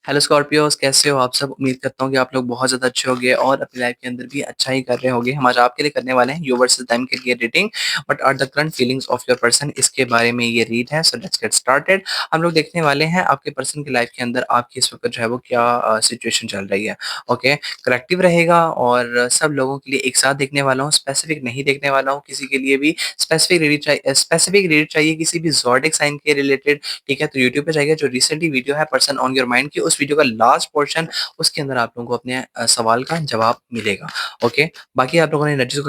Hello स्कॉर्पियोज़ कैसे हो आप सब? उम्मीद करता हूँ कि आप लोग बहुत ज़्यादा अच्छे होंगे और अपनी लाइफ के अंदर भी अच्छा ही कर रहे होंगे। हम आज आपके लिए करने वाले हैं you versus them career rating what are the current feelings of your person इसके बारे में ये रीड है। So let's get started. हम लोग देखने वाले हैं आपके पर्सन की लाइफ के अंदर आपकी इस वक़्त जो है वो क्या सिचुएशन चल रही है। ओके, कलेक्टिव रहेगा और सब लोगों के लिए एक साथ देखने वाला हूँ, स्पेसिफिक नहीं देखने वाला हूँ किसी के लिए भी। स्पेसिफिक रीड चाहिए किसी भी ज़ोडिएक साइन के रिलेटेड, ठीक है? तो यूट्यूब पे जाइए, जो रिसेंटली वीडियो है पर्सन ऑन योर माइंड की, उस वीडियो का लास्ट पोर्शन, उसके अंदर आप लोगों को अपने सवाल का जवाब मिलेगा। ओके, बाकी आप लोगों ने एनर्जीज़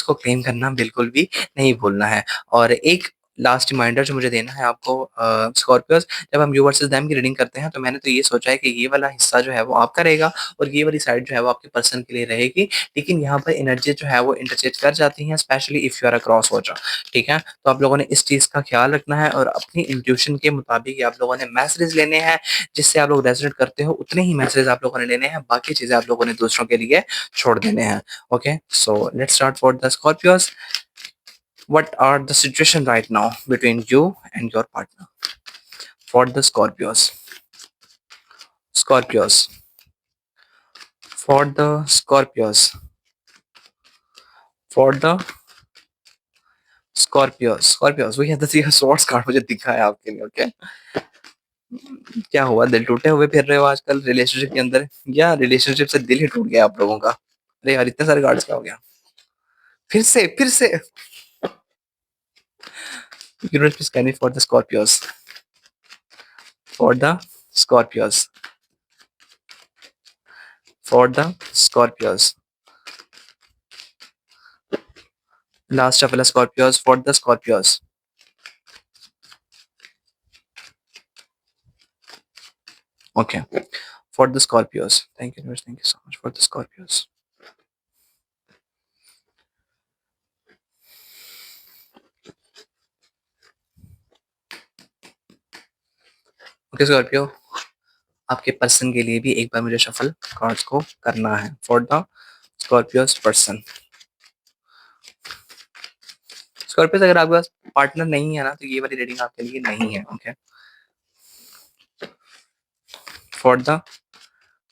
को क्लेम करना बिल्कुल भी नहीं भूलना है। और एक लास्ट रिमाइंडर जो मुझे देना है आपको स्कॉर्पियोज़, जब हम यू वर्सेस देम की रीडिंग करते हैं, तो मैंने तो ये सोचा है कि ये वाला हिस्सा जो है वो आपका रहेगा और ये वाली साइड जो है वो आपके पर्सन के लिए रहेगी। लेकिन यहाँ पर एनर्जी जो है वो इंटरचेंज कर जाती हैं, specially if you are a cross watcher, ठीक है? तो आप लोगों ने इस चीज़ का ख्याल रखना है और अपनी इंट्यूशन के मुताबिक ही आप लोगों ने मैसेज लेने हैं, जिससे आप लोग रेज़ोनेट करते हो उतने ही मैसेज आप लोगों ने लेने हैं, बाकी चीज़ें आप लोगों ने दूसरों के लिए छोड़ देने हैं। Okay, so let's start for the Scorpios. What are the situation right now between you and your partner? For the Scorpios, for the for the Scorpios, we have the three of swords card मुझे दिखा है आपके लिए। Okay, क्या हुआ? दिल टूटे हुए फिर रहे हो आजकल रिलेशनशिप के अंदर, या रिलेशनशिप से दिल ही टूट गया आप लोगों का? अरे यार, इतने सारे कार्ड्स क्या हो गया? फिर से universe please can for the Scorpios for the Scorpios last shuffle Scorpios for the Scorpios. Okay, for the Scorpios. Thank you, universe. Thank you so much for the Scorpios. Okay Scorpio, आपके person के लिए भी एक बार मुझे shuffle cards को करना है for the Scorpios person. Scorpios, अगर आपके पास पार्टनर नहीं है ना, तो ये वाली रीडिंग आपके लिए नहीं है। Okay, for the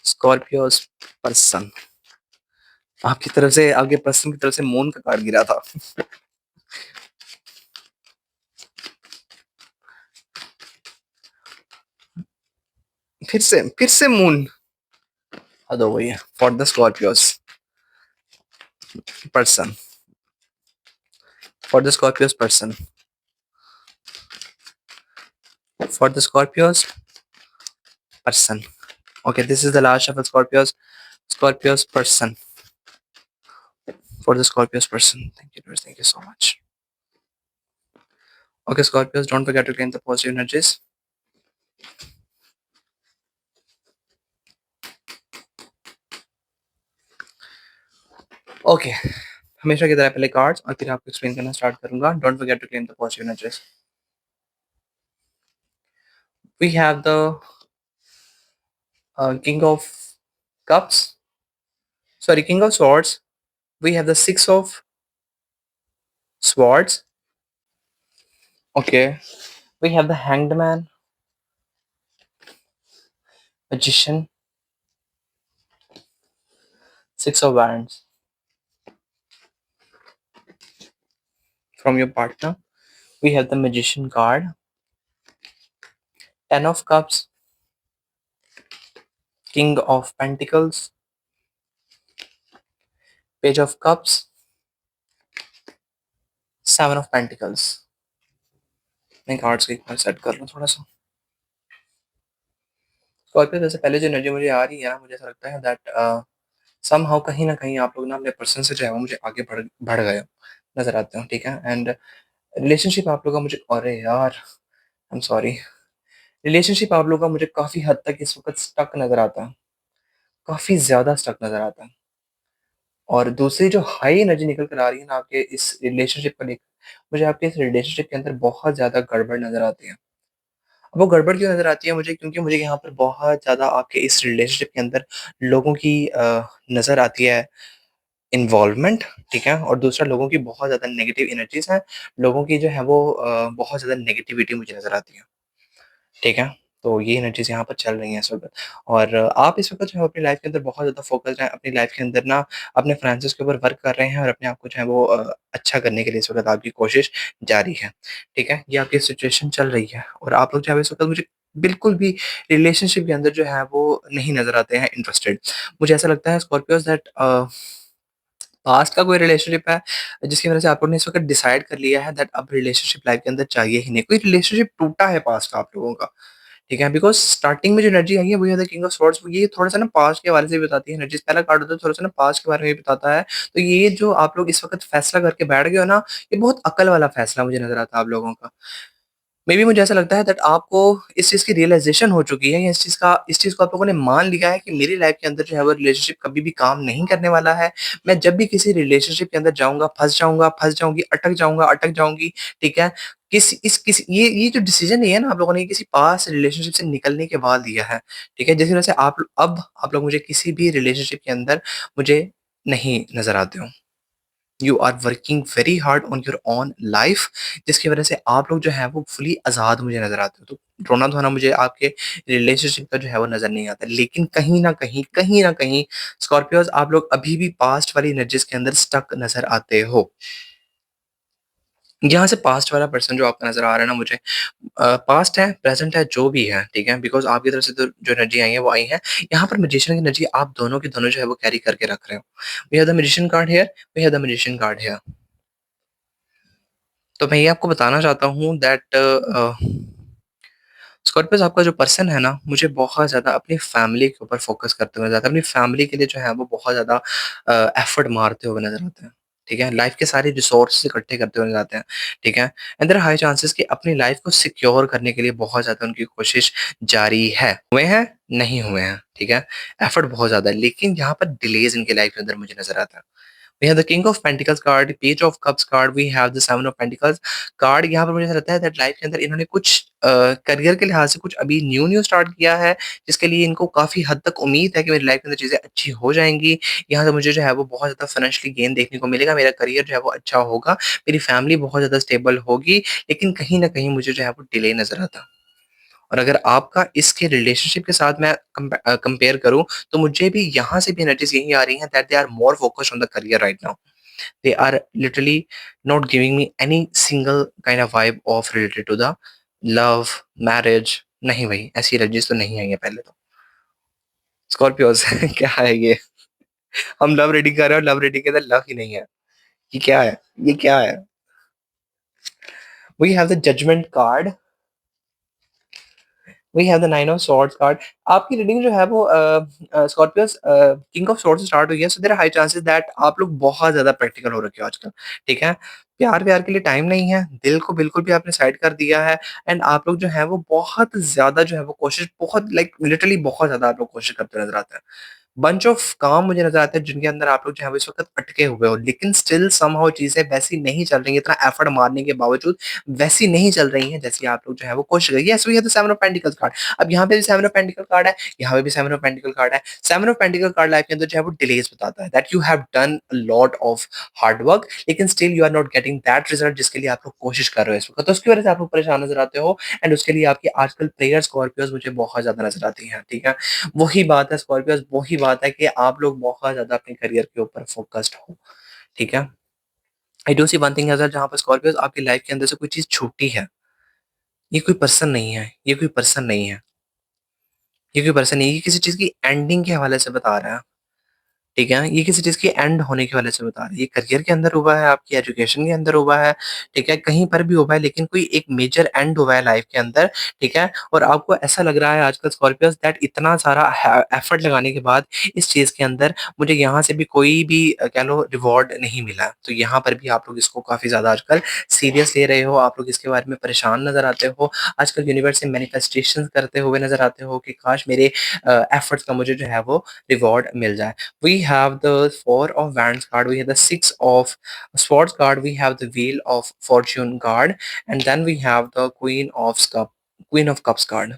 Scorpios person, आपकी तरफ से, आपके पर्सन की तरफ से मून का कार्ड गिरा था। फिर से मून, हद हो गई है। For the Scorpios person, for the Scorpios person, for the Scorpios person. Okay, this is the last shuffle, Scorpios person. For the Scorpios person. Thank you, Lord. Thank you so much. Okay, Scorpios, don't forget to claim the positive energies. Okay, हमेशा की तरह पहले cards और फिर आपको explain करना start करूंगा. Don't forget to claim the positive energies. We have the King of Cups. Sorry, King of Swords. We have the Six of Swords. Okay. We have the Hanged Man, Magician, Six of Wands. From your partner, we have the Magician card, Ten of Cups, King of Pentacles, Page of Cups, Seven of Pentacles. मैं cards को एक बार set कर लूँ थोड़ा सा। Scorpio, जैसे पहले जो एनर्जी मुझे आ रही है ना, मुझे ऐसा लगता है दैट समहाउ कहीं ना कहीं आप लोग ना अपने पर्सन से जो है वो मुझे आगे बढ़ गए हो, नजर आते हो, ठीक है? एंड रिलेशनशिप आप लोग का मुझे, अरे यार आई एम सॉरी, रिलेशनशिप आप लोग का मुझे काफी हद तक इस वक्त स्टक नजर आता है, काफी ज्यादा स्टक नजर आता है। और दूसरी जो हाई एनर्जी निकल कर आ रही है ना आपके इस रिलेशनशिप को लेकर, मुझे आपके इस रिलेशनशिप के अंदर बहुत ज्यादा गड़बड़ नजर आती है। अब वो गड़बड़ क्यों नजर आती है मुझे? क्योंकि मुझे यहाँ पर बहुत ज्यादा आपके इस रिलेशनशिप के अंदर लोगों की नजर आती है इन्वॉल्वमेंट, ठीक है? और दूसरा, लोगों की बहुत ज्यादा नेगेटिव एनर्जीज हैं, लोगों की जो है वो बहुत ज्यादा नेगेटिविटी मुझे नजर आती है, ठीक है? तो ये एनर्जीज़ यहाँ पर चल रही हैं इस वक़्त और आप इस वक़्त जो है अपनी लाइफ़ के अंदर बहुत ज़्यादा फ़ोकस्ड हैं, अपनी लाइफ़ के अंदर ना अपने फाइनेंसेस के ऊपर वर्क कर रहे हैं और अपने आप को जो है वो अच्छा करने के लिए इस वक़्त आपकी कोशिश जारी है, ठीक है? ये आपकी सिचुएशन चल रही है और आप लोग जो है इस वक़्त मुझे बिल्कुल भी रिलेशनशिप के अंदर जो है वो नहीं नज़र आते हैं इंटरेस्टेड। मुझे ऐसा लगता है स्कॉर्पियोज़ दैट पास्ट का कोई रिलेशनशिप है, जिसकी वज़ह से आप लोगों ने इस वक़्त डिसाइड कर लिया है दैट अब रिलेशनशिप लाइफ़ के अंदर चाहिए ही नहीं। कोई रिलेशनशिप टूटा है पास्ट का आप लोगों का। ठीक है, बिकॉज़ स्टार्टिंग में जो एनर्जी आई है वही है द किंग ऑफ स्वॉर्ड्स ये थोड़ा-सा ना पास्ट के हवाले से भी बताती है एनर्जीज़ पहला कार्ड होता है थोड़ा-सा ना पास्ट के बारे में भी बताता है। तो ये जो आप लोग इस वक़्त फैसला करके बैठ गए हो ना, ये बहुत अक्ल वाला फैसला मुझे नज़र आता है आप लोगों का। मे बी मुझे ऐसा लगता है दैट आपको इस चीज़ की रियलाइज़ेशन हो चुकी है या इस चीज़ को आप लोगों ने मान लिया है कि मेरी लाइफ़ के अंदर जो है वो रिलेशनशिप कभी भी काम नहीं करने वाला है। मैं जब भी किसी रिलेशनशिप के अंदर जाऊँगा, फँस जाऊँगा, फँस जाऊँगी, अटक जाऊँगा, अटक जाऊँगी, ठीक है? किसी ये जो डिसीज़न नहीं है ना आप लोगों ने किसी पास्ट रिलेशनशिप से निकलने के बाद लिया है, ठीक है? जिस वजह से आप लोग मुझे किसी भी रिलेशनशिप के अंदर मुझे नहीं नज़र आते हो। You are working very hard on your own life जिसकी वजह से आप लोग जो है वो फुली आज़ाद मुझे नज़र आते हो। तो रोना-धोना मुझे आपके रिलेशनशिप का जो है वो नज़र नहीं आता। लेकिन कहीं न कहीं स्कॉर्पियोज़ आप लोग अभी भी पास्ट वाली एनर्जीज़ के अंदर स्टक नज़र आते हो। यहाँ से पास्ट वाला पर्सन जो आपका नज़र आ रहा है ना मुझे पास्ट है, प्रेज़ेंट है, जो भी है, ठीक है? बिकॉज़ आपकी तरफ से तो जो एनर्जी आई है, वो आई है। यहाँ पर मैजिशियन की एनर्जी आप दोनों के दोनों जो है वो कैरी करके रख रहे हो। We have the magician card here, we have the magician card here. तो मैं ये आपको बताना चाहता हूँ दैट स्कॉर्पियोज़ आपका जो पर्सन है ना, मुझे बहुत ज़्यादा अपनी फैमिली के ऊपर फ़ोकस करते हुए नज़र आता है। अपनी फैमिली के लिए जो है वो बहुत ज़्यादा एफ़र्ट मारते हुए नज़र आते हैं। ठीक है? लाइफ़ के सारे रिसोर्सेज़ इकट्ठे करते हुए नज़र आते हैं। ठीक है? And there are high chances कि अपनी लाइफ़ को सिक्योर करने के लिए बहुत ज़्यादा उनकी कोशिश जारी है। हुए हैं? नहीं हुए हैं। ठीक है? एफ़र्ट बहुत ज़्यादा है, लेकिन यहाँ पर डिलेज़ इनकी लाइफ़ के अंदर मुझे नज़र आता है। We have the King of Pentacles card, Page of Cups card, we have the Seven of Pentacles card यहाँ पर मुझे ऐसा लगता है दैट लाइफ के अंदर इन्होंने कुछ करियर के लिहाज से कुछ अभी न्यू स्टार्ट किया है, जिसके लिए इनको काफ़ी हद तक उम्मीद है कि मेरी लाइफ के अंदर चीज़ें अच्छी हो जाएँगी। यहाँ से मुझे जो है वो बहुत ज़्यादा फाइनेंशियली गेन देखने को मिलेगा, मेरा करियर जो है वो अच्छा होगा, मेरी फैमिली बहुत ज़्यादा स्टेबल होगी, लेकिन कहीं न कहीं मुझे जो है वो डिले नज़र आता है। और अगर आपका इसके रिलेशनशिप के साथ मैं कंपेयर करूँ, तो मुझे भी यहाँ से भी एनर्जीज़ यही आ रही हैं that they are more focused on the career right now. They are literally not giving me any single kind of vibe of related to the love, marriage नहीं भाई, ऐसी एनर्जीज़ तो नहीं आई है पहले तो। स्कॉर्पियोज़ क्या है ये? हम लव रीडिंग कर रहे हैं और लव रीडिंग के अंदर लव ही नहीं है। ये क्या है? ये क्या है? We have the judgment card we have the nine of swords card आपकी रीडिंग जो है वो स्कॉर्पियस किंग ऑफ स्वॉर्ड्स से स्टार्ट हुई है so there are high chances that आप लोग बहुत ज़्यादा प्रैक्टिकल हो रखे हो आजकल, ठीक है? प्यार-व्यार के लिए टाइम नहीं है, दिल को बिल्कुल भी आपने साइड कर दिया है एंड आप लोग जो है वो बहुत ज़्यादा जो है वो कोशिश बहुत लाइक लिटरली बहुत ज़्यादा आप लोग कोशिश करते नज़र आते हैं। बंच ऑफ काम मुझे नज़र आते हैं जिनके अंदर आप लोग जो है वो इस वक़्त अटके हुए हो, लेकिन स्टिल समहाउ चीज़ें वैसी नहीं चल रही हैं, इतना एफर्ट मारने के बावजूद वैसी नहीं चल रही हैं जैसी आप लोग जो है वो कोशिश करिए। Yes we have the seven of pentacles card अब यहाँ पे भी सेवन ऑफ पेंटिकल कार्ड है, यहाँ पे भी सेवन ऑफ पेंटिकल कार्ड है। Seven of pentacle card life के अंदर जो है वो डिलेज बताता है that you have done a lot of hard work लेकिन still you are not getting that result जिसके लिए आप लोग कोशिश कर रहे हो इस वक़्त। तो उसकी वजह से आप लोग परेशान नज़र आते हो एंड उसके लिए आपकी आजकल प्रेयर स्कॉर्पियोज़ मुझे बहुत ज़्यादा नज़र आती हैं, ठीक है? वही बात है स्कॉर्पियोज़ वही बात है कि आप लोग बहुत ज़्यादा अपने करियर के ऊपर फ़ोकस्ड हो, ठीक है? I do see one thing as जहाँ पर स्कॉर्पियोज़ आपकी लाइफ़ के अंदर से कोई चीज़ छूटी है, ये कोई पर्सन नहीं है, ये कोई पर्सन नहीं है, ये कोई पर्सन नहीं है, ये किसी चीज़ की एंडिंग के हवाले से बता रहा है। ठीक है? ये किसी चीज़ के एंड होने की वजह से बता रही है। ये करियर के अंदर हुआ है, आपकी एजुकेशन के अंदर हुआ है, ठीक है? कहीं पर भी हुआ है लेकिन कोई एक मेजर एंड हुआ है लाइफ़ के अंदर, ठीक है? और आपको ऐसा लग रहा है आजकल स्कॉर्पियोज़ दैट इतना सारा एफर्ट लगाने के बाद इस चीज़ के अंदर मुझे यहाँ से भी कोई भी कह लो रिवॉर्ड नहीं मिला। तो यहाँ पर भी आप लोग इसको काफ़ी ज़्यादा आजकल सीरियस ले रहे हो, आप लोग इसके बारे में परेशान नज़र आते हो। आजकल यूनिवर्स से मैनिफेस्टेशंस करते हुए नज़र आते हो कि काश मेरे एफर्ट्स का मुझे जो है वो रिवॉर्ड मिल जाए। We have the Four of Wands card, we have the Six of Swords card, we have the Wheel of Fortune card, and then we have the Queen of Cups card.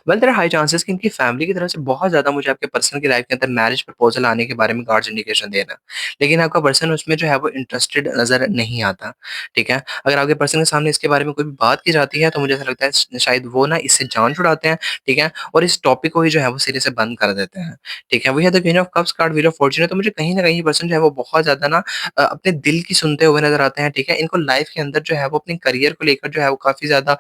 Well there are high chances कि इनकी family की तरफ से बहुत ज़्यादा मुझे आपके person की लाइफ के अंदर मैरिज प्रपोज़ल आने के बारे में कार्ड्स इंडिकेशन दे रहा है। लेकिन आपका पर्सन उसमें जो है वो इंटरेस्टेड नज़र नहीं आता, ठीक है? अगर आपके पर्सन के सामने इसके बारे में कोई भी बात की जाती है तो मुझे ऐसा लगता है शायद वो ना इससे जान छुड़ाते हैं, ठीक है? और इस टॉपिक को ही जो है वो सिरे से बंद कर देते हैं, ठीक है? We have the queen of cups card, wheel of fortune है, तो मुझे कहीं न कहीं पर्सन जो है वो बहुत ज़्यादा ना अपने दिल की सुनते हुए नज़र आते हैं, ठीक है? इनको लाइफ़ के अंदर जो है वो अपने करियर को लेकर जो है वो काफ़ी ज़्यादा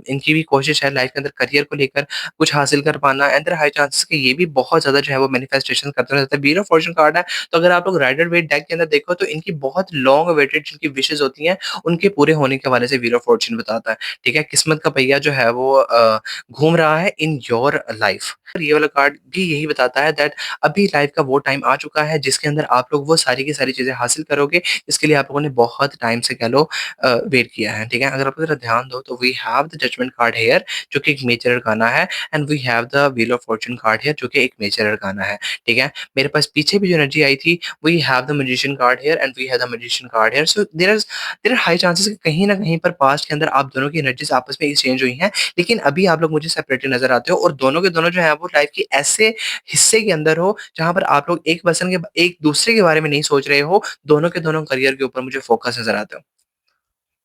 इनकी भी कोशिश है लाइफ़ के अंदर करियर को लेकर कुछ हासिल कर पाना एंड देयर हाई चांसेस कि ये भी बहुत ज़्यादा जो है वो मैनिफेस्टेशन करते रहते हैं। व्हील ऑफ फॉर्च्यून कार्ड है, तो अगर आप लोग राइडर वेट डेक के अंदर देखो तो इनकी बहुत लॉन्ग अवेटेड जिनकी विशेज़ होती हैं, उनके पूरे होने के हवाले से व्हील ऑफ फॉर्च्यून बताता है, ठीक है? किस्मत का पहिया जो है वो घूम रहा है इन योर लाइफ़। ये वाला कार्ड भी यही बताता है दैट अभी लाइफ़ का वो टाइम आ चुका है जिसके अंदर आप लोग वो सारी की सारी चीज़ें हासिल करोगे, जिसके लिए आप लोगों ने बहुत टाइम से कह लो वेट किया है, ठीक है? अगर आप ज़रा ध्यान दो तो we have the judgement card here जो कि एक मेजर अरकाना है and we have the wheel of fortune card here जो कि एक मेजर अरकाना है, ठीक है? मेरे पास पीछे भी जो एनर्जी आई थी we have the magician card here and we have the magician card here so there are high chances कि कहीं न कहीं पर पास्ट के अंदर आप दोनों की एनर्जीज़ आपस में एक्सचेंज हुई हैं, लेकिन अभी आप लोग मुझे सेपरेटेड नज़र आते हो और दोनों के दोनों जो है वो लाइफ़ के ऐसे हिस्से के अंदर हो, जहाँ पर आप लोग एक पर्सन के एक दूसरे के बारे में नहीं सोच रहे हो, दोनों के दोनों करियर के ऊपर मुझे फोकस नज़र आते हो।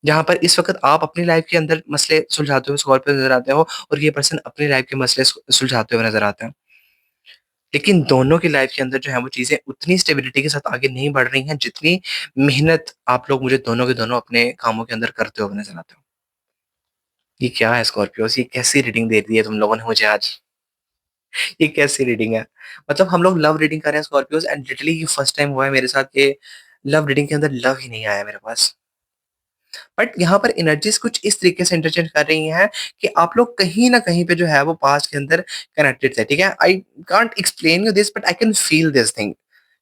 जहाँ पर इस वक़्त आप अपनी लाइफ़ के अंदर मसले सुलझाते हुए स्कॉर्पियो नज़र आते हो और ये पर्सन अपनी लाइफ़ के मसले सुलझाते हुए नज़र आते हैं। लेकिन दोनों की लाइफ़ के अंदर जो है वो चीज़ें उतनी स्टेबिलिटी के साथ आगे नहीं बढ़ रही हैं, जितनी मेहनत आप लोग मुझे दोनों के दोनों अपने कामों के अंदर करते हुए नज़र आते हो। ये क्या है स्कॉर्पियोज़? ये कैसी रीडिंग दे दी है तुम लोगों ने मुझे आज? ये कैसी रीडिंग है? मतलब हम लोग लव रीडिंग कर रहे हैं स्कॉर्पियोज़ एंड लिटरली ये फर्स्ट टाइम हुआ है मेरे साथ कि लव रीडिंग के अंदर लव ही नहीं आया मेरे पास। बट यहाँ पर एनर्जीज़ कुछ इस तरीके से इंटरचेंज कर रही हैं कि आप लोग कहीं न कहीं पे जो है वो पास्ट के अंदर कनेक्टेड थे, ठीक है? I can't explain you this but I can feel this thing,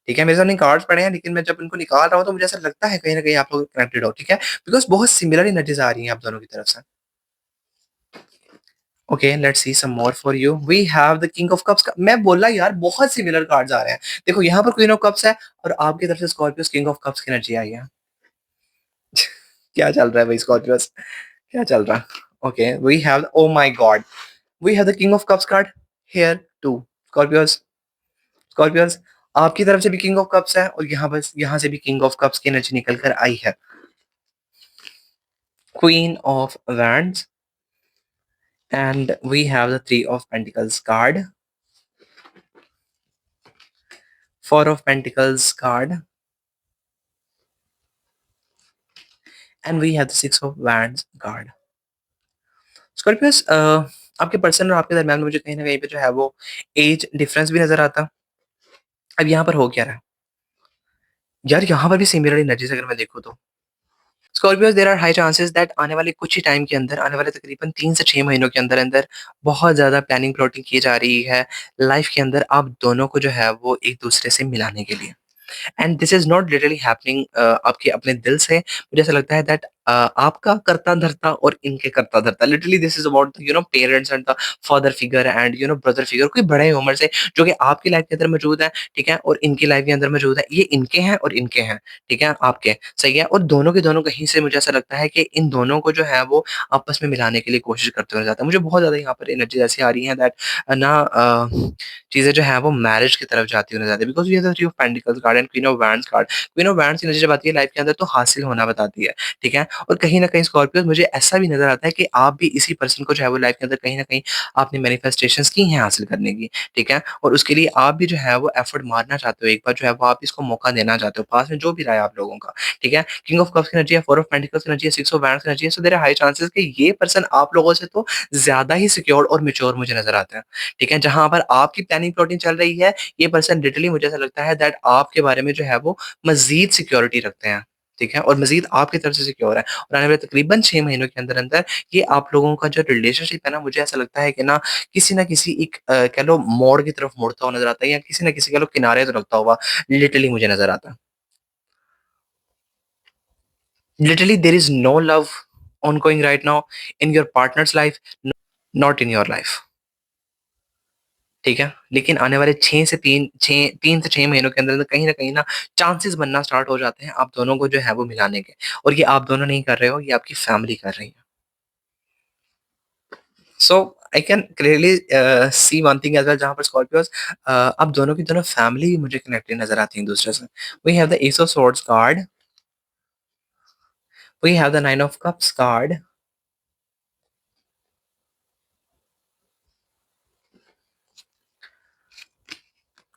ठीक है? मेरे सामने कार्ड्स पड़े हैं लेकिन मैं जब इनको निकाल रहा हूँ तो मुझे ऐसा लगता है कहीं न कहीं आप लोग कनेक्टेड हो, ठीक है? बिकॉज़ बहुत सिमिलर एनर्जीज़ आ रही हैं आप दोनों की तरफ से। Okay, let's see some more for you. We have the king of cups का मैं बोला यार बहुत सिमिलर कार्ड्स आ रहे हैं। देखो यहाँ पर क्वीन ऑफ कप्स है और आपकी तरफ से स्कॉर्पियोस किंग ऑफ कप्स की एनर्जी आई है। क्या चल रहा है भाई स्कॉर्पियोस? क्या चल रहा? Okay, we have oh my god! We have the king of cups card here too. Scorpios Scorpios आपकी तरफ से भी किंग ऑफ कप्स है और यहाँ से भी किंग ऑफ कप्स की एनर्जी निकल कर आई है। Queen of wands and we have the three of pentacles card, four of pentacles card and we have the six of wands card. Scorpios आपके पर्सन और आपके दरमियान में मुझे कहीं न कहीं पे जो है वो एज डिफरेंस भी नज़र आता। अब यहाँ पर हो क्या रहा है? यार यहाँ पर भी सिमिलर एनर्जीज़ अगर मैं देखूँ तो। Scorpios there are high chances that आने वाले कुछ ही टाइम के अंदर, आने वाले तकरीबन 3 से 6 महीनों के अंदर-अंदर बहुत ज़्यादा प्लानिंग प्लॉटिंग की जा रही है, लाइफ़ के अंदर आप दोनों को जो है वो एक-दूसरे से मिलाने के लिए। And this is not literally happening आपके अपने दिल से। मुझे ऐसा लगता है दैट आपका करता-धरता और इनके करता-धरता literally this is about the parents and the father figure and brother figure कोई बड़े ही उम्र से जो कि आपकी लाइफ़ के अंदर मौजूद है, ठीक है? और इनकी लाइफ़ के अंदर मौजूद है। ये इनके हैं और इनके हैं, ठीक है? आपके, सही है? और दोनों के दोनों कहीं से मुझे ऐसा लगता है कि इन दोनों को जो है वो आपस में मिलाने के लिए कोशिश करते हुए नज़र आते हैं। मुझे बहुत ज़्यादा यहाँ पर एनर्जी ऐसी आ रही है दैट चीज़ें जो हैं वो मैरिज की तरफ जाती हुई नज़र आती है because we have the three of pentacles card and queen of wands card. Queen of wands की एनर्जी जब आती है लाइफ के अंदर तो हासिल होना बताती है, ठीक है? और कहीं न कहीं स्कॉर्पियोज़ मुझे ऐसा भी नज़र आता है कि आप भी इसी पर्सन को जो है वो लाइफ के अंदर कहीं न कहीं आपने मैनिफेस्टेशंस की हैं हासिल करने की, ठीक है? और उसके लिए आप भी जो है वो एफर्ट मारना चाहते हो, एक बार जो है वो आप इसको मौका देना चाहते हो, पास में जो भी रहा है आप लोगों का, ठीक है? किंग ऑफ कप्स की एनर्जी है, फोर ऑफ पेंटिकल्स की एनर्जी है, सिक्स ऑफ वैंड्स की एनर्जी है, so there are high chances कि ये पर्सन आप लोगों से तो ज़्यादा ही सिक्योर्ड और मैच्योर मुझे नज़र आता है, ठीक है? जहाँ पर आपकी प्लानिंग प्लॉटिंग चल रही है, ये पर्सन लिटरली मुझे ऐसा लगता है दैट आपके बारे में जो है वो मज़ीद सिक्योरिटी रखते हैं, ठीक है? और मज़ीद आपकी तरफ से सिक्योर है और आने वाले तकरीबन 6 महीनों के अंदर-अंदर ये आप लोगों का जो रिलेशनशिप है ना, मुझे ऐसा लगता है कि ना किसी न किसी एक कह लो मोड़ की तरफ मुड़ता हुआ नज़र आता है या किसी न किसी कह लो किनारे तो लगता हुआ लिटरली मुझे नज़र आता है। Literally there is no love ongoing right now in your partner's life, not in your life. ठीक है? लेकिन आने वाले 3 से 6 महीनों के अंदर कहीं न कहीं ना चांसेस बनना स्टार्ट हो जाते हैं आप दोनों को जो है वो मिलाने के और ये आप दोनों नहीं कर रहे हो, ये आपकी फैमिली कर रही है। So I can clearly see one thing as well जहाँ पर स्कॉर्पियोज़ अब दोनों की दोनों फैमिली मुझे कनेक्टेड नज़र आती है एक-दूसरे से। We have the ace of swords card, we have the nine of cups card,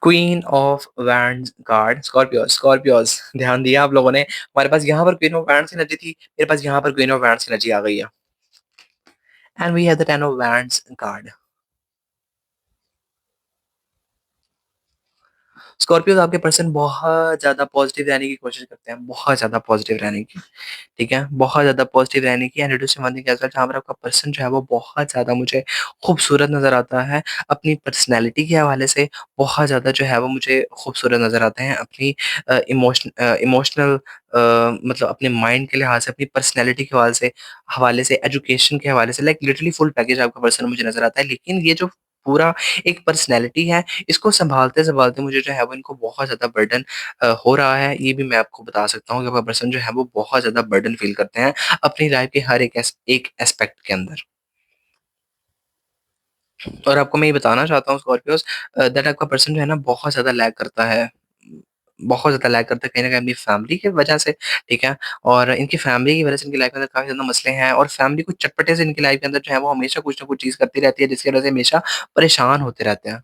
queen of wands card, Scorpios ध्यान दिया आप लोगों ने। हमारे पास यहाँ पर क्वीन ऑफ वैंड्स की एनर्जी थी, मेरे पास यहाँ पर क्वीन ऑफ वैंड्स की एनर्जी आ गई है। And we have the ten of wands card. Scorpios आपके पर्सन बहुत ज़्यादा पॉज़िटिव रहने की कोशिश करते हैं, बहुत ज़्यादा पॉज़िटिव रहने की। ठीक है? बहुत ज़्यादा पॉज़िटिव रहने की and reducing one thing as well जहाँ पर आपका पर्सन जो है वो बहुत ज़्यादा मुझे खूबसूरत नज़र आता है। अपनी पर्सनैलिटी के हवाले से बहुत ज़्यादा जो है वो मुझे खूबसूरत नज़र आते हैं। अपनी इमोशनल मतलब अपने माइंड के लिहाज़ से, अपनी पर्सनैलिटी के हवाले से, एजुकेशन के हवाले से लाइक लिटरली फुल पैकेज आपका पर्सन मुझे नज़र आता है। लेकिन ये जो पूरा एक पर्सनैलिटी है, इसको सँभालते-सँभालते मुझे जो है वो इनको बहुत ज़्यादा बर्डन हो रहा है, ये भी मैं आपको बता सकता हूँ कि आपका पर्सन जो है वो बहुत ज़्यादा बर्डन फ़ील करते हैं अपनी लाइफ़ के हर एक एस्पेक्ट के अंदर। और आपको मैं ये बताना चाहता हूँ स्कॉर्पियोज़ दैट आपका पर्सन जो है ना बहुत ज़्यादा लैग करता है। बहुत ज़्यादा लैग करता है कहीं न कहीं अपनी फैमिली की वजह से, ठीक है? और इनकी फैमिली की वजह से इनकी लाइफ़ के अंदर काफ़ी ज़्यादा मसले हैं और फैमिली कुछ चटपटे से इनकी लाइफ़ के अंदर जो है वो हमेशा कुछ न कुछ चीज़ करती रहती है जिसकी वजह से हमेशा परेशान होते रहते हैं।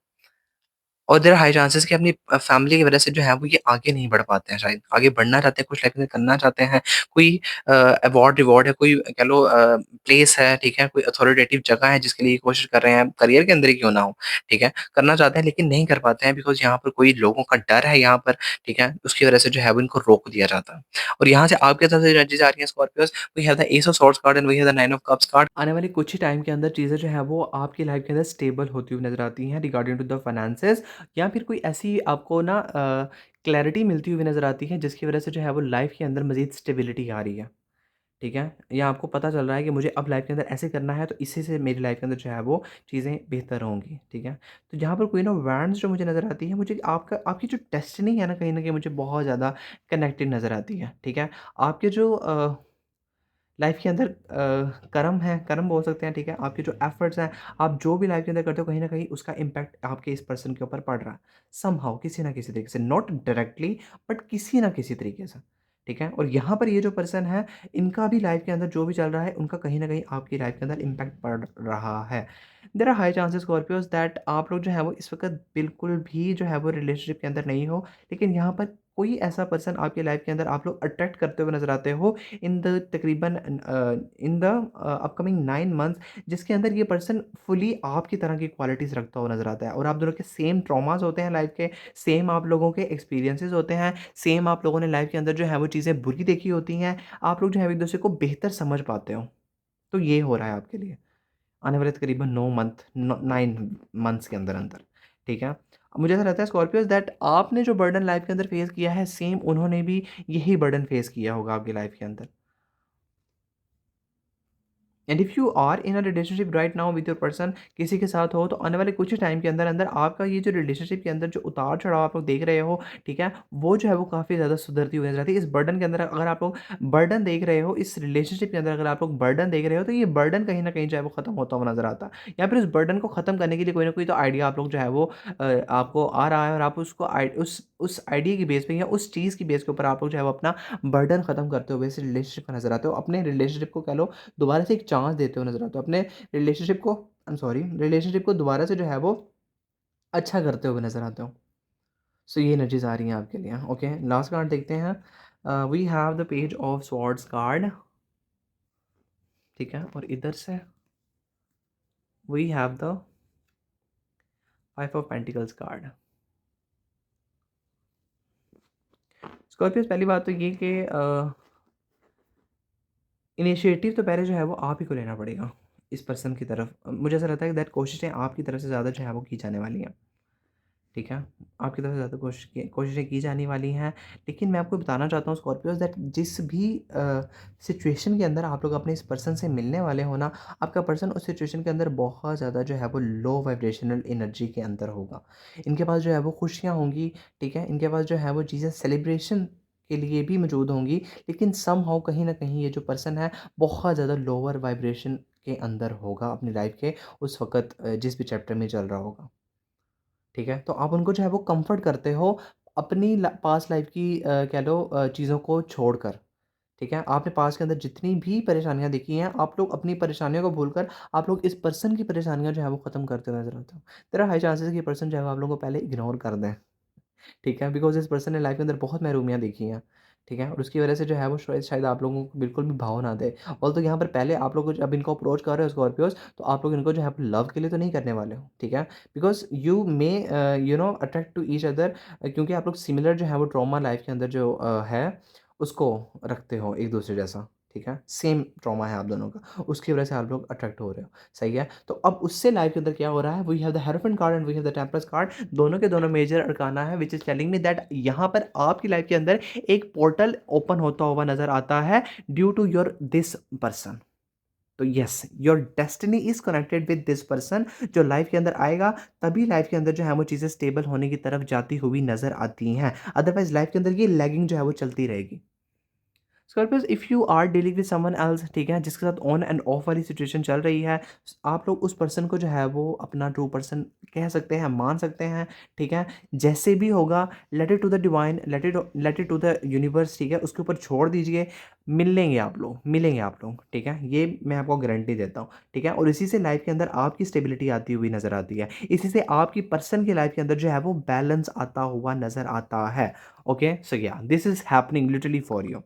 और देयर आर हाई चांसेस कि अपनी फैमिली की वजह से जो है वो ये आगे नहीं बढ़ पाते हैं शायद। आगे बढ़ना चाहते हैं, कुछ लाइफ में करना चाहते हैं, कोई अवार्ड-रिवॉर्ड है, कोई कह लो प्लेस है, ठीक है? कोई अथॉरिटेटिव जगह है जिसके लिए ये कोशिश कर रहे हैं, करियर के अंदर ही क्यों ना हो, ठीक है? करना चाहते हैं लेकिन नहीं कर पाते हैं बिकॉज़ यहाँ पर कोई लोगों का डर है यहाँ पर, ठीक है? उसकी वजह से जो है वो इनको रोक दिया जाता है। और यहाँ से आपके तरफ से एनर्जीज़ आ रही हैं Scorpios, we have the ace of swords card and we have the nine of cups card. आने वाले कुछ ही टाइम के अंदर चीज़ें जो है वो आपकी लाइफ के अंदर स्टेबल होती हुई नज़र आती हैं रिगार्डिंग टू द फाइनेंसेस या फिर कोई ऐसी आपको ना क्लैरिटी मिलती हुई नज़र आती है जिसकी वजह से जो है वो लाइफ के अंदर मज़ीद स्टेबिलिटी आ रही है, ठीक है? या आपको पता चल रहा है कि मुझे अब लाइफ के अंदर ऐसे करना है तो इसी से मेरी लाइफ के अंदर जो है वो चीज़ें बेहतर होंगी, ठीक है? तो यहाँ पर क्वीन ऑफ वांड्स जो मुझे नज़र आती है मुझे आपका आपकी जो डेस्टिनी है ना कहीं न कहीं मुझे बहुत ज़्यादा कनेक्टेड नज़र आती है, ठीक है? आपके जो लाइफ के अंदर कर्म है, कर्म बोल सकते हैं, ठीक है? आपके जो एफर्ट्स हैं, आप जो भी लाइफ के अंदर करते हो कहीं न कहीं उसका इम्पैक्ट आपके इस पर्सन के ऊपर पड़ रहा है। समहाउ किसी न किसी तरीके से, नॉट डायरेक्टली बट किसी न किसी तरीके से, ठीक है? और यहाँ पर ये जो पर्सन है, इनका भी लाइफ के अंदर जो भी चल रहा है, उनका कहीं न कहीं आपकी लाइफ के अंदर इम्पैक्ट पड़ रहा है। There are high chances Scorpios that आप लोग जो है वो इस वक़्त बिल्कुल भी जो है वो रिलेशनशिप के अंदर नहीं हो, लेकिन यहाँ पर कोई ऐसा पर्सन आपकी लाइफ के अंदर आप लोग अट्रैक्ट करते हुए नज़र आते हो इन द तकरीबन इन द अपकमिंग 9 मंथ्स जिसके अंदर ये पर्सन फुली आपकी तरह की क्वालिटीज़ रखता हुआ नज़र आता है और आप दोनों के सेम ट्रॉमास होते हैं लाइफ के, सेम आप लोगों के एक्सपीरियंसेस होते हैं, सेम आप लोगों ने लाइफ के अंदर जो है वो चीज़ें बुरी देखी होती हैं, आप लोग जो है एक-दूसरे को बेहतर समझ पाते हो। तो ये हो रहा है आपके लिए, आने वाले तकरीबन 9 मंथ्स के अंदर-अंदर, ठीक है? मुझे ऐसा लगता है स्कॉर्पियोज़ दैट आपने जो बर्डन लाइफ के अंदर फेस किया है, सेम उन्होंने भी यही बर्डन फेस किया होगा आपकी लाइफ के अंदर। And if you are in a relationship right now with your person किसी के साथ हो तो आने वाले कुछ ही टाइम के अंदर अंदर आपका ये जो रिलेशनशिप के अंदर जो उतार चढ़ाव आप लोग देख रहे हो, ठीक है, वो जो है वो काफ़ी ज़्यादा सुधरती हुई नजर आती है इस बर्डन के अंदर। अगर आप लोग बर्डन देख रहे हो इस रिलेशनशिप के अंदर, अगर आप लोग बर्डन देख रहे हो तो ये बर्डन कहीं ना कहीं जो है वो खत्म होता हुआ नजर आता है, या फिर उस बर्डन को खत्म करने के लिए कोई ना कोई तो आइडिया आप लोग जो है वो आपको आ रहा है और आप उसको उस आइडिया की बेस पे या उस चीज़ की बेस के ऊपर आप लोग जो है वो अपना बर्डन खत्म करते हुए इस रिलेशनशिप में नजर आते हो, अपने रिलेशनशिप को कह लो दोबारा से एक चांस देते हुए नज़र आते हो। अपने रिलेशनशिप को दोबारा से जो है वो अच्छा करते हुए नज़र आते हो। सो ये एनर्जीज़ आ रही हैं आपके लिए। ओके, लास्ट कार्ड देखते हैं। We have the page of swords card, ठीक है? और इधर से we have the 5 of pentacles card. Scorpios पहली बात तो ये कि इनिशिएटिव तो पहले जो है वो आप ही को लेना पड़ेगा इस पर्सन की तरफ। मुझे ऐसा लगता है कि दैट कोशिशें आपकी तरफ से ज़्यादा जो है वो की जाने वाली हैं। ठीक है? आपकी तरफ से ज़्यादा कोशिशें की जाने वाली हैं। लेकिन मैं आपको बताना चाहता हूँ स्कॉर्पियोज़ दैट जिस भी सिचुएशन के अंदर आप लोग अपने इस पर्सन से मिलने वाले हो ना, आपका पर्सन उस सिचुएशन के अंदर बहुत ज़्यादा जो है वो लो वाइब्रेशनल एनर्जी के अंदर होगा। इनके पास जो है वो खुशियाँ होंगी, ठीक है? इनके पास जो है वो चीज़ें सेलिब्रेशन के लिए भी मौजूद होंगी, लेकिन समहाउ कहीं न कहीं ये जो पर्सन है बहुत ज़्यादा लोअर वाइब्रेशन के अंदर होगा अपनी लाइफ के उस वक़्त जिस भी चैप्टर में चल रहा होगा, ठीक है? तो आप उनको जो है वो कम्फ़र्ट करते हो अपनी पास्ट लाइफ की कह लो चीज़ों को छोड़कर, ठीक है? आपने पास्ट के अंदर जितनी भी परेशानियाँ देखी हैं, आप लोग अपनी परेशानियों को भूलकर आप लोग इस पर्सन की परेशानियाँ जो है वो ख़त्म करते हुए नज़र आते हो। देयर आर हाई चांसेस कि ये पर्सन जो है वो आप लोगों को पहले इग्नोर कर दें। ठीक है, बिकॉज़ इस पर्सन ने लाइफ़ के अंदर बहुत महरूमियाँ देखी हैं, ठीक है? और उसकी वजह से जो है वो शायद शायद आप लोगों को बिल्कुल भी भाव ना दे। ऑल्दो यहाँ पर पहले आप लोग जब इनको अप्रोच कर रहे हो स्कॉर्पियोज़, तो आप लोग इनको जो है लव के लिए तो नहीं करने वाले हो, ठीक है? Because you may attract to each other, क्योंकि आप लोग सिमिलर जो है वो ट्रॉमा लाइफ़ के अंदर जो है, उसको रखते हो एक-दूसरे जैसा, ठीक है? सेम ट्रॉमा है आप दोनों का, उसकी वजह से आप लोग अट्रैक्ट हो रहे हो, सही है? तो अब उससे लाइफ़ के अंदर क्या हो रहा है, we have the hierophant card and we have the temperance card, दोनों के दोनों मेजर अरकाना है which is telling me that यहाँ पर आपकी लाइफ़ के अंदर एक पोर्टल ओपन होता हुआ नज़र आता है due to your this person. तो yes, your destiny is connected with this person, जो लाइफ़ के अंदर आएगा, तभी लाइफ़ के अंदर जो है वो चीज़ें स्टेबल होने की तरफ जाती हुई नज़र आती हैं। अदरवाइज़ लाइफ़ के अंदर ये लैगिंग जो है वो चलती रहेगी। Scorpios, if you are dealing with someone else, ठीक है, जिसके साथ ऑन एंड ऑफ वाली सिचुएशन चल रही है, आप लोग उस पर्सन को जो है वो अपना ट्रू पर्सन कह सकते हैं, मान सकते हैं, ठीक है? जैसे भी होगा, let it to the divine, let it to the universe, ठीक है? उसके ऊपर छोड़ दीजिए, मिलेंगे आप लोग, ठीक है? ये मैं आपको गारंटी देता हूँ, ठीक है? और इसी से लाइफ़ के अंदर आपकी स्टेबिलिटी आती हुई नज़र आती है। इसी से आपकी पर्सन की लाइफ़ के अंदर जो है वो बैलेंस आता हुआ नज़र आता है। ओके? सो या, this is happening literally for you.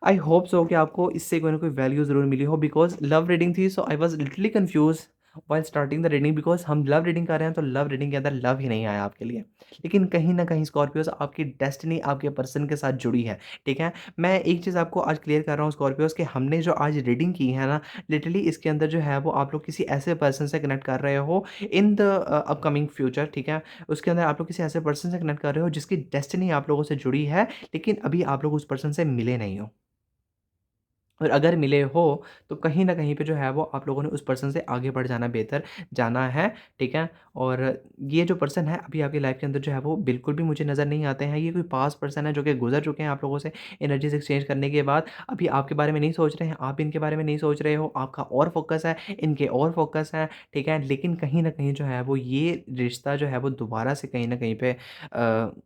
I hope so कि आपको इससे कोई ना कोई वैल्यू ज़रूर मिली हो, बिकॉज़ लव रीडिंग थी, so I was literally confused while starting the reading, because हम लव रीडिंग कर रहे हैं तो लव रीडिंग के अंदर लव ही नहीं आया आपके लिए। लेकिन कहीं न कहीं स्कॉर्पियोज़ आपकी डेस्टिनी आपके पर्सन के साथ जुड़ी है, ठीक है? मैं एक चीज़ आपको आज क्लियर कर रहा हूँ स्कॉर्पियोज़, कि हमने जो आज रीडिंग की है ना, लिटरली इसके अंदर जो है वो आप लोग किसी ऐसे पर्सन से कनेक्ट कर रहे हो इन द अपकमिंग फ्यूचर, ठीक है? उसके अंदर आप लोग किसी ऐसे पर्सन से कनेक्ट कर रहे हो जिसकी डेस्टिनी आप लोगों से जुड़ी है, लेकिन अभी आप लोग उस पर्सन से मिले नहीं हो। और अगर मिले हो, तो कहीं न कहीं पे जो है वो आप लोगों ने उस पर्सन से आगे बढ़ जाना बेहतर जाना है, ठीक है? और ये जो पर्सन है अभी आपकी लाइफ़ के अंदर जो है वो बिल्कुल भी मुझे नज़र नहीं आते हैं। ये कोई पास्ट पर्सन है जो कि गुज़र चुके हैं आप लोगों से एनर्जीज़ एक्सचेंज करने के बाद। अभी आपके बारे में नहीं सोच रहे हैं, आप इनके बारे में नहीं सोच रहे हो, आपका और फ़ोकस है, इनके और फ़ोकस है, ठीक है? लेकिन कहीं न कहीं जो है वो ये रिश्ता जो है वो दोबारा से कहीं न कहीं पे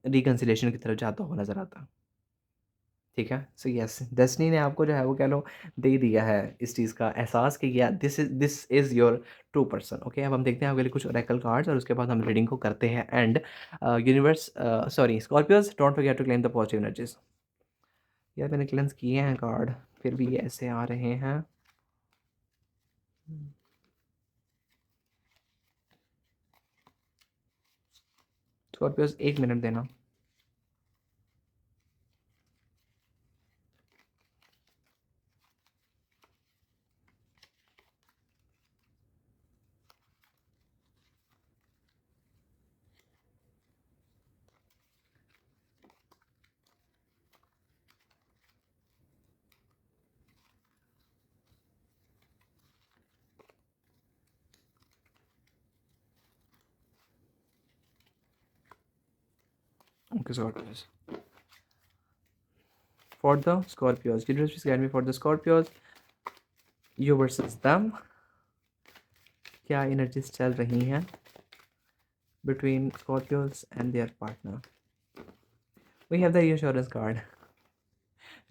रिकन्सिलिएशन की तरफ जाता हुआ नज़र आता है। ठीक है? सो येस, डेस्टिनी ने आपको जो है वो कह लो दे दिया है इस चीज़ का एहसास कि या this is your true person. Okay, अब हम देखते हैं आपके लिए कुछ ओरेकल कार्ड्स और उसके बाद हम रीडिंग को करते हैं and universe sorry Scorpios, don't forget to claim the positive energies. यार मैंने क्लेंस किए हैं कार्ड, फिर भी ये ऐसे आ रहे हैं। स्कॉर्पियोज़ 1 मिनट देना। Okay Scorpios. For the Scorpios, universe please guide me for the Scorpios, you versus them, क्या एनर्जीज़ चल रही हैं between Scorpios and their partner? We have the reassurance card.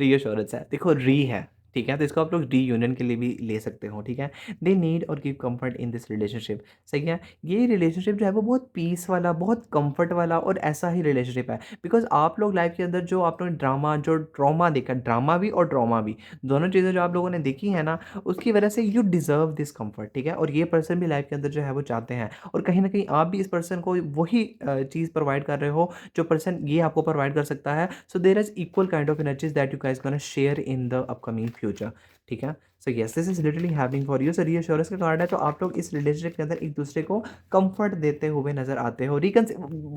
Reassurance है, देखो री है, ठीक है? तो इसको आप लोग रीयूनियन के लिए भी ले सकते हो, ठीक है? दे नीड और give comfort in this relationship, सही है? ये रिलेशनशिप जो है वो बहुत पीस वाला, बहुत कम्फर्ट वाला और ऐसा ही रिलेशनशिप है, बिकॉज़ आप लोग लाइफ़ के अंदर जो आप लोगों ने ड्रामा जो ट्रॉमा देखा, ड्रामा भी और ट्रॉमा भी, दोनों चीज़ें जो आप लोगों ने देखी है ना, उसकी वजह से यू डिज़र्व दिस कम्फर्ट, ठीक है? और ये पर्सन भी लाइफ़ के अंदर जो है वो चाहते हैं, और कहीं न कहीं आप भी इस पर्सन को वही चीज़ प्रोवाइड कर रहे हो जो पर्सन ये आपको प्रोवाइड कर सकता है। So there is equal kind of energies that you guys gonna share in the upcoming future, ठीक है? So yes, this is literally happening for you. So reassurance का कार्ड है, तो आप लोग इस रिलेशनशिप के अंदर एक-दूसरे को कम्फर्ट देते हुए नज़र आते हो।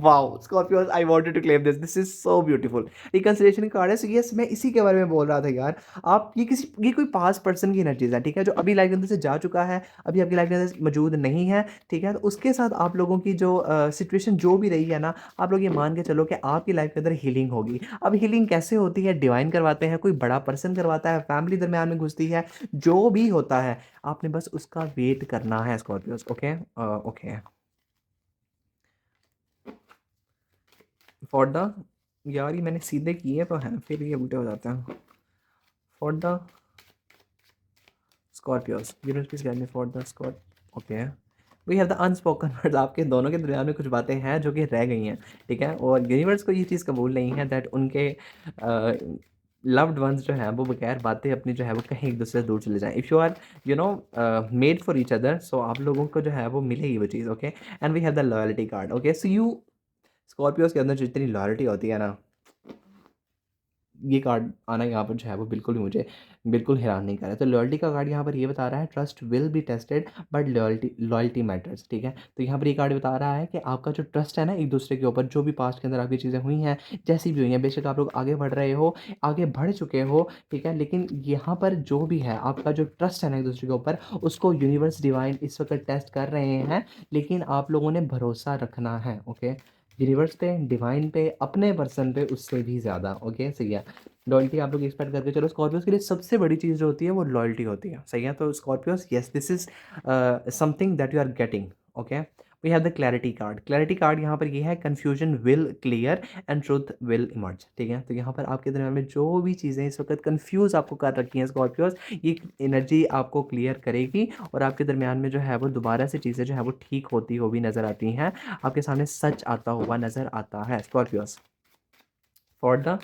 Wow! Scorpios, I wanted to claim this, this is so beautiful. Reconciliation का कार्ड है, सो येस, मैं इसी के बारे में बोल रहा था यार। आप ये कोई पास्ट पर्सन की एनर्जीज़ है, ठीक है? जो अभी लाइफ़ के अंदर से जा चुका है, अभी आपकी लाइफ़ के अंदर मौजूद नहीं है, ठीक है? तो उसके साथ आप लोगों की जो सिचुएशन जो भी रही है ना, आप लोग ये मान के चलो कि आपकी लाइफ़ के अंदर हीलिंग होगी। अब हीलिंग कैसे होती है? डिवाइन करवाते हैं, कोई बड़ा पर्सन करवाता है, फैमिली दरमियान में घुसती सोचती है, जो भी होता है, आपने बस उसका वेट करना है स्कॉर्पियोज़, ओके? ओके। फॉर द यार ये मैंने सीधे किए तो हैं, फिर ये उल्टे हो जाते हैं। For the Scorpios, universe please guide me for the okay. We have the unspoken words, आपके दोनों के दरमियान में कुछ बातें हैं जो कि रह गई हैं, ठीक है? और यूनिवर्स को ये चीज़ कबूल नहीं है दैट उनके लव्ड वंस जो हैं वो बगैर बातें अपनी जो है वो कहीं एक-दूसरे से दूर चले जाएँ। If you are you know made for each other, so आप लोगों को जो है वो मिलेगी वो चीज़, okay? And we have the loyalty card, okay? So you Scorpios के अंदर जितनी लॉयल्टी होती है ना, ये कार्ड आना यहाँ पर जो है वो बिल्कुल भी मुझे बिल्कुल हैरान नहीं कर रहा है। तो लॉयल्टी का कार्ड यहाँ पर ये बता रहा है trust will be tested but loyalty loyalty matters, ठीक है? तो यहाँ पर ये कार्ड बता रहा है कि आपका जो ट्रस्ट है ना एक-दूसरे के ऊपर, जो भी पास्ट के अंदर आपकी चीज़ें हुई हैं, जैसी भी हुई हैं, बेशक आप लोग आगे बढ़ रहे हो, आगे बढ़ चुके हो, ठीक है? लेकिन यहाँ पर जो भी है, आपका जो ट्रस्ट है ना एक-दूसरे के ऊपर, उसको यूनिवर्स डिवाइन इस वक़्त टेस्ट कर रहे हैं, लेकिन आप लोगों ने भरोसा रखना है, ओके? यूनिवर्स पे, डिवाइन पे, अपने पर्सन पे उससे भी ज़्यादा, ओके? सही है। लॉयल्टी आप लोग एक्सपेक्ट करके चलो, स्कॉर्पियोज़ के लिए सबसे बड़ी चीज़ जो होती है वो लॉयल्टी होती है, सही है? तो Scorpios yes this is something that you are getting, okay? We have the clarity card. Clarity card यहाँ पर ये है confusion will clear and truth will emerge, ठीक है? तो यहाँ पर आपके दरमियान में जो भी चीज़ें इस वक़्त कन्फ्यूज़ आपको कर रखी हैं स्कॉर्पियोज़, ये एनर्जी आपको क्लियर करेगी और आपके दरमियान में जो है वो दोबारा से चीज़ें जो है वो ठीक होती हुई नज़र आती हैं। आपके सामने सच आता हुआ नज़र आता है Scorpios. For the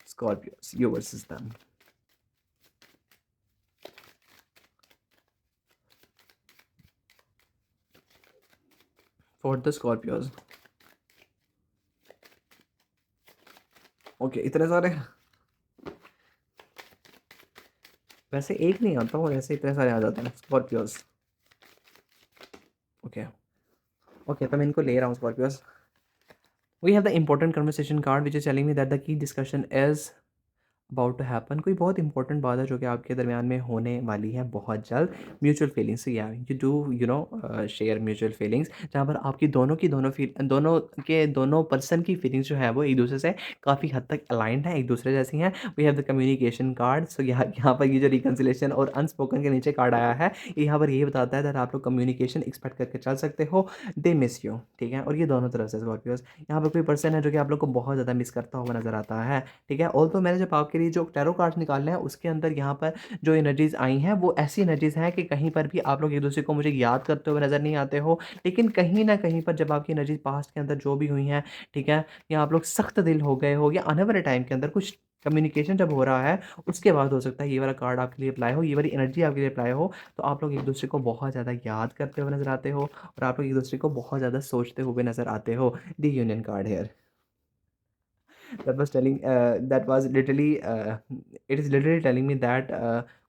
Scorpios, you versus them. For the Scorpios. Okay, इतने सारे? वैसे एक नहीं आता और ऐसे इतने सारे आ जाते हैं स्कॉर्पियोज़। ओके, ओके तो मैं इनको ले रहा हूँ Scorpios. We have the important conversation card which is telling me that the key discussion is about to happen. कोई बहुत इंपॉर्टेंट बात है जो कि आपके दरमियान में होने वाली है बहुत जल्द। म्यूचुअल फीलिंग्स, या you do share mutual feelings, जहाँ पर आपकी दोनों के दोनों पर्सन की फीलिंग्स जो है वो एक दूसरे से काफ़ी हद तक अलाइंड है, एक दूसरे जैसी हैं। We have the communication card, so यहाँ यहाँ पर ये जो रिकन्सिलेशन और अनस्पोकन के नीचे कार्ड आया है, ये यहाँ पर ये बताता है दैट आप लोग कम्युनिकेशन एक्सपेक्ट करके चल सकते हो। दे मिस यू, ठीक है? और ये दोनों तरफ से स्कॉर्पियोज, यहाँ पर कोई पर्सन है जो कि आप लोग को बहुत ज़्यादा मिस करता हुआ नजर आता है, ठीक है? ऑल्दो मैंने जब आपके लिए जो टैरो कार्ड्स निकाले हैं उसके अंदर यहाँ पर जो एनर्जीज़ आई हैं वो ऐसी एनर्जीज़ हैं कि कहीं पर भी आप लोग एक-दूसरे को मुझे याद करते हुए नज़र नहीं आते हो। लेकिन कहीं न कहीं पर जब आपकी एनर्जी पास्ट के अंदर जो भी हुई हैं, ठीक है? या आप लोग सख्त दिल हो गए हो या आने वाले टाइम के अंदर कुछ कम्युनिकेशन जब हो रहा है, उसके बाद हो सकता है ये वाला कार्ड आपके लिए अप्लाई हो, ये वाली एनर्जी आपके लिए अप्लाई हो, तो आप लोग एक-दूसरे को बहुत ज़्यादा याद करते हुए नज़र आते हो और आप लोग एक-दूसरे को बहुत ज़्यादा सोचते हुए नज़र आते हो। The union card here. that was telling that was literally it is literally telling me that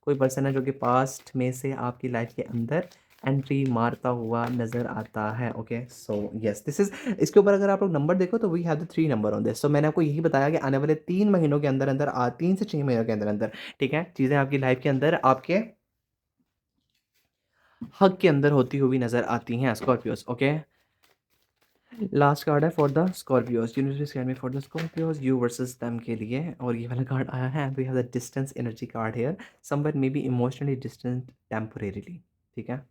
कोई पर्सन है जो कि पास्ट में से आपकी लाइफ के अंदर एंट्री मारता हुआ नज़र आता है, okay? So yes this is, इसके ऊपर अगर आप लोग नंबर देखो तो we have the 3 number on this. So मैंने आपको यही बताया कि आने वाले 3 महीनों के अंदर अंदर 3 से 6 महीनों के अंदर अंदर, ठीक है, चीज़ें आपकी लाइफ के अंदर आपके हक के अंदर होती हुई नज़र आती हैं स्कॉर्पियोस, ओके? लास्ट कार्ड है for the Scorpios, universe scan में for the Scorpios you versus them के लिए, और ये वाला कार्ड आया है। We have the distance energy card here, somewhere maybe emotionally distant temporarily, ठीक है?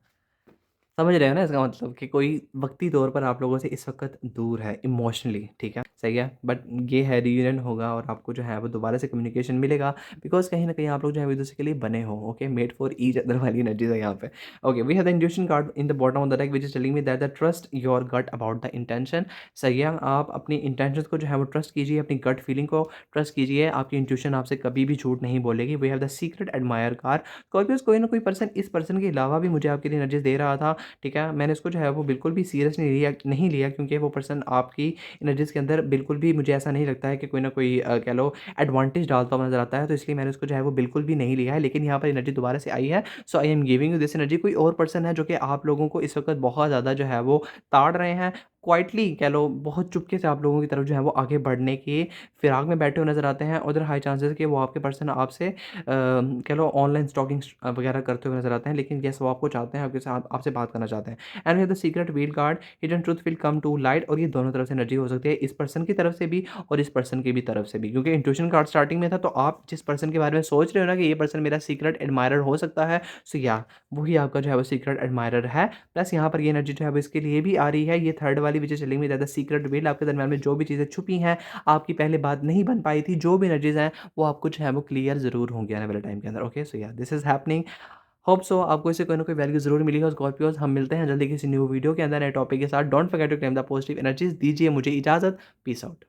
समझ रहे हो ना इसका मतलब कि कोई वक़्ती तौर पर आप लोगों से इस वक़्त दूर है इमोशनली, ठीक है? सही है? बट ये है रियूनियन होगा और आपको जो है वो दोबारा से कम्युनिकेशन मिलेगा, बिकॉज़ कहीं न कहीं आप लोग जो है एक-दूसरे के लिए बने हो, okay? Made for each other वाली एनर्जीज़ है यहाँ पे। Okay, we have the intuition card in the bottom of the deck which is telling me that the trust your gut about the intention. सही है? आप अपनी इंटेंशंस को जो है वो ट्रस्ट कीजिए, अपनी गट फीलिंग को ट्रस्ट कीजिए, आपकी इंट्यूशन आपसे कभी भी झूठ नहीं बोलेगी। We have the secret admire card. Scorpios कोई ना कोई पर्सन इस पर्सन के अलावा भी मुझे आपके लिए एनर्जीज़ दे रहा था, ठीक है? मैंने इसको जो है वो बिल्कुल भी सीरियस नहीं लिया क्योंकि वो पर्सन आपकी एनर्जीज़ के अंदर बिल्कुल भी मुझे ऐसा नहीं लगता है कि कोई ना कोई कह लो एडवांटेज डालता हुआ नज़र आता है, तो इसलिए मैंने उसको जो है वो बिल्कुल भी नहीं लिया है। लेकिन यहाँ पर एनर्जी दोबारा से आई है, so I am giving you this energy. कोई और पर्सन है जो कि आप लोगों को इस वक़्त बहुत ज़्यादा जो है वो ताड़ रहे हैं, क्वाइटली कह लो बहुत चुपके से आप लोगों की तरफ जो है वो आगे बढ़ने की फिराक में बैठे हुए नज़र आते हैं। उधर हाई चांसेस है कि वो आपके पर्सन आपसे कह लो ऑनलाइन स्टॉकिंग वगैरह करते हुए नज़र आते हैं, लेकिन येस वो आपको चाहते हैं, आपके साथ आपसे बात करना चाहते हैं। And we have the secret wheel card, hidden truth will come to light, और ये दोनों तरफ से एनर्जी हो सकती है, इस पर्सन की तरफ से भी और इस पर्सन की भी तरफ से भी, क्योंकि इंट्यूशन कार्ड स्टार्टिंग में था, तो आप जिस पर्सन के बारे में सोच रहे हो ना कि ये पर्सन मेरा सीक्रेट एडमायरर हो सकता है, सो या वही आपका जो है वो सीक्रेट एडमायरर है। प्लस यहाँ पर ये एनर्जी जो है वो इसके लिए भी आ रही है, ये थर्ड वाली which is telling me that the secret wheel, आपके दरमियान में जो भी चीज़ें छुपी हैं, आपकी पहले बात नहीं बन पाई थी, जो भी एनर्जीज़ हैं, वो आपको जो है वो क्लियर ज़रूर होंगी आने वाले टाइम के अंदर। ओके, सो या this is happening. Hope so आपको इससे कोई ना कोई वैल्यू ज़रूर मिली हो स्कॉर्पियोज़। हम मिलते हैं जल्दी किसी न्यू वीडियो के अंदर नए टॉपिक के साथ। Don't forget to claim the positive energies. दीजिए मुझे इजाज़त। Peace out.